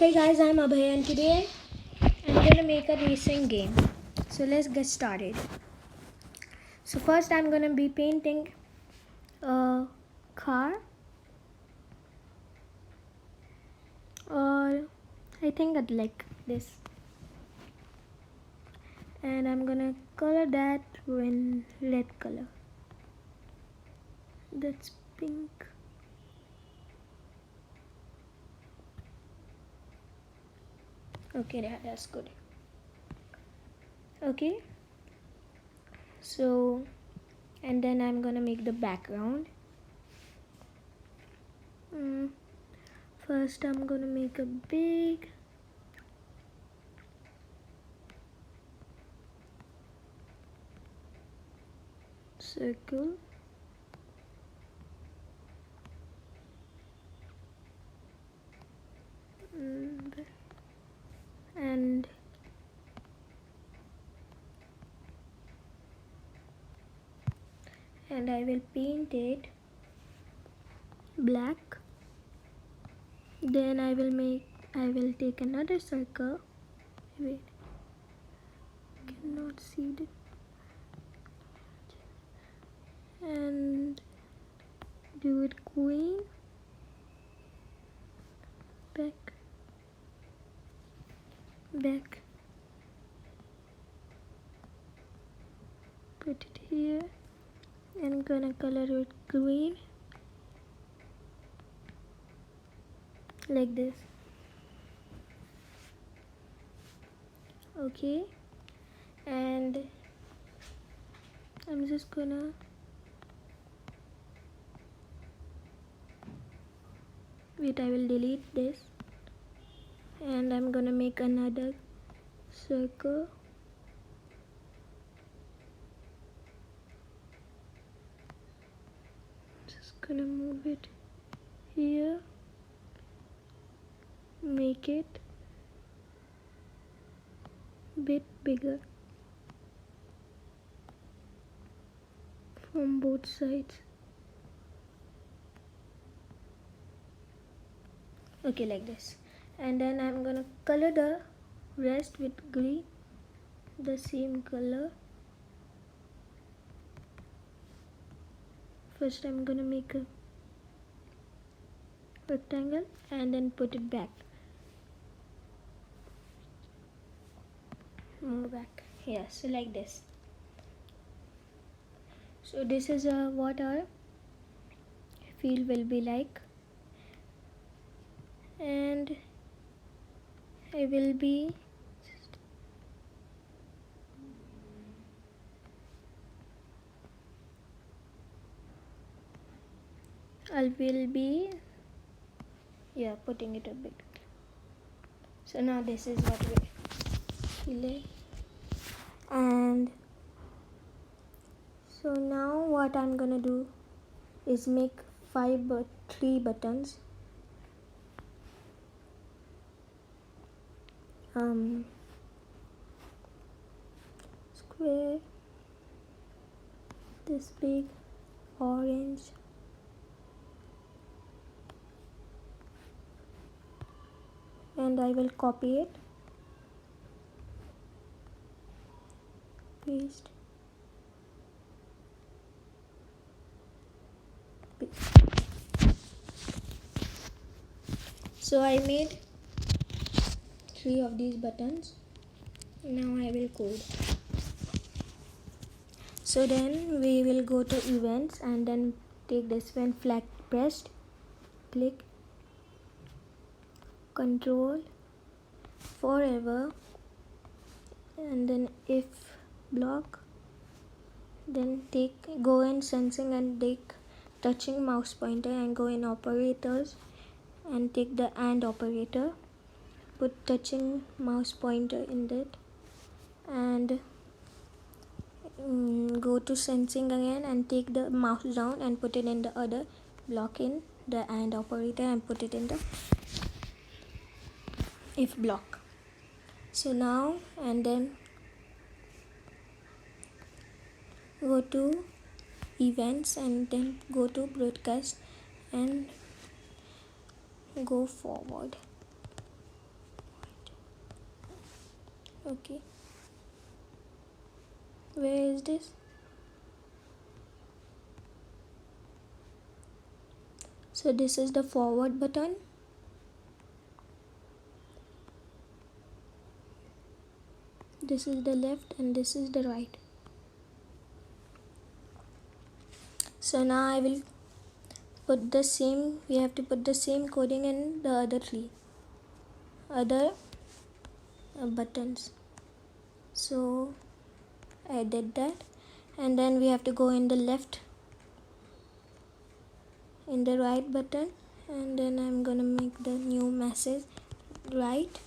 Hey guys, I'm Abhay and today I'm going to make a racing game. So let's get started. So first I'm going to be painting a car, or I think I'd like this, and I'm going to color that in red color. That's pink. Okay, that's good. Okay, so and then I'm gonna make the background. First I'm gonna make a big circle, and I will paint it black. Then I will take another circle. Wait, cannot see it. And do it green, back, put it here, and gonna color it green like this. Okay, and I'm just gonna wait, I will delete this, and I'm gonna make another circle. Just gonna move it here, make it bit bigger from both sides. Okay, like this. And then I'm gonna color the rest with green, the same color. First I'm gonna make a rectangle and then put it back. Move back. Yeah, so like this. So this is what our field will be like, and I will be putting it a bit. So now this is what we feel it. And so now what I'm gonna do is make 3 buttons. Square, this big, orange, and I will copy it, paste, so I made 3 of these buttons. Now I will code. So then we will go to events and then take this when flag pressed, click control forever, and then if block, then go in sensing and take touching mouse pointer and go in operators and take the AND operator, put touching mouse pointer in that, and go to sensing again and take the mouse down and put it in the other block in the AND operator and put it in the if block. So now and then go to events and then go to broadcast and go forward. Okay, where is this? So this is the forward button, this is the left, and this is the right. So now I will put the same, we have to put the same coding in the other three other buttons. So I did that, and then we have to go in the left, in the right button, and then I'm gonna make the new message right.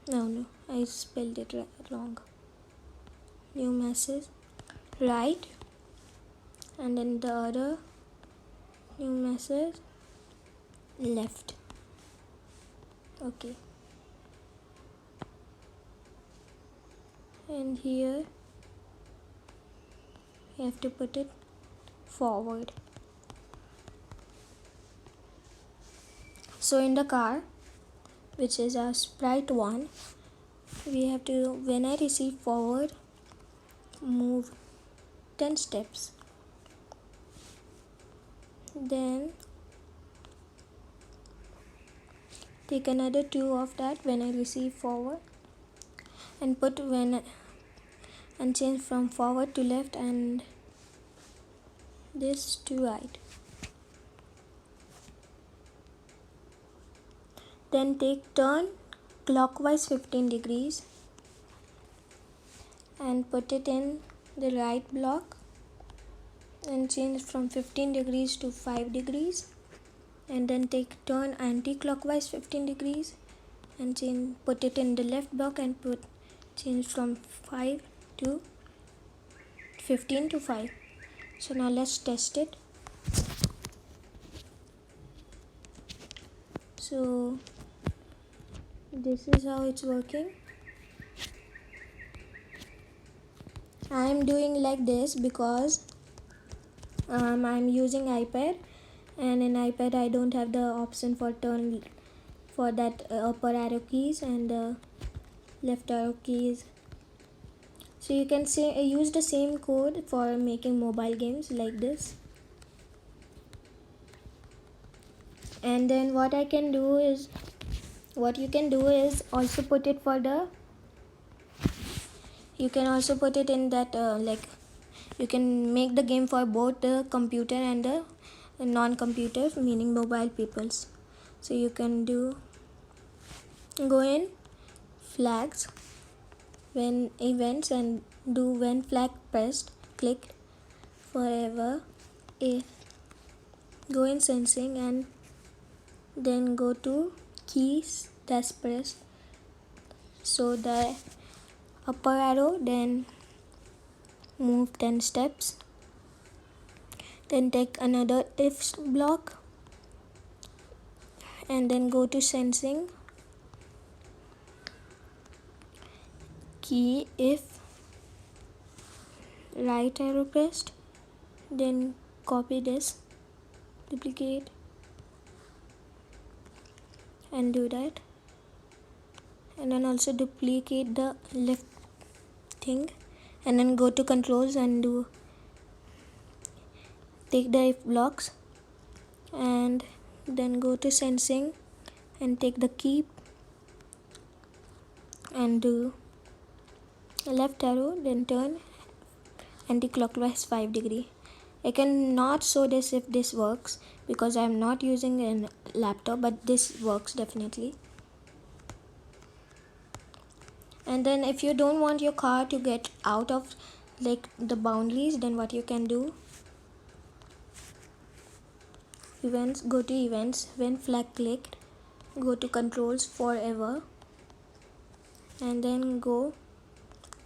No, I spelled it wrong. New message right, and then the other new message left. Okay, and here you have to put it forward. So in the car, which is a sprite 1, we have to, when I receive forward, move 10 steps, then take another 2 of that when I receive forward, and put when and change from forward to left and this to right. Then take turn clockwise 15 degrees and put it in the right block and change from 15 degrees to 5 degrees, and then take turn anti-clockwise 15 degrees and put it in the left block and change from 5 to 15 to 5. So now let's test it. So this is how it's working. I am doing like this because I'm using iPad, and in iPad I don't have the option for turn for that upper arrow keys and left arrow keys. So you can say use the same code for making mobile games like this. And then what you can do is also put it for the, you can also put it in that like you can make the game for both the computer and the non-computer, meaning mobile peoples. So you can go in flags, when events, and do when flag pressed, clicked forever, if go in sensing, and then go to keys that's pressed, so the upper arrow, then move 10 steps, then take another if block and then go to sensing, key if, right arrow pressed, then copy this, duplicate, and do that, and then also duplicate the left thing, and then go to controls and take the if blocks, and then go to sensing and take the key and do left arrow, then turn anti-clockwise 5 degree. I cannot show this if this works because I'm not using a laptop, but this works definitely. And then if you don't want your car to get out of like the boundaries, then what you can do, events, go to events, when flag clicked, go to controls forever, and then go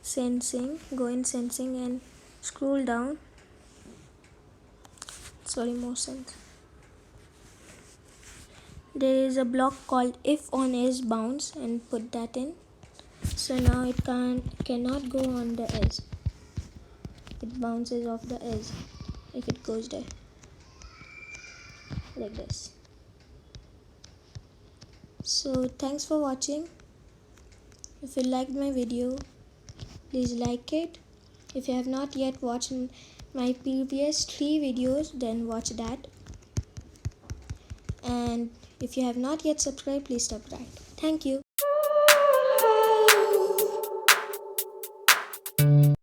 sensing, go in sensing and scroll down, motions. There is a block called if on edge bounce, and put that in. So now it cannot go on the edge, it bounces off the edge if it goes there, like this. So thanks for watching. If you liked my video, please like it. If you have not yet watched my previous 3 videos, then watch that. And if you have not yet subscribed, please subscribe. Thank you.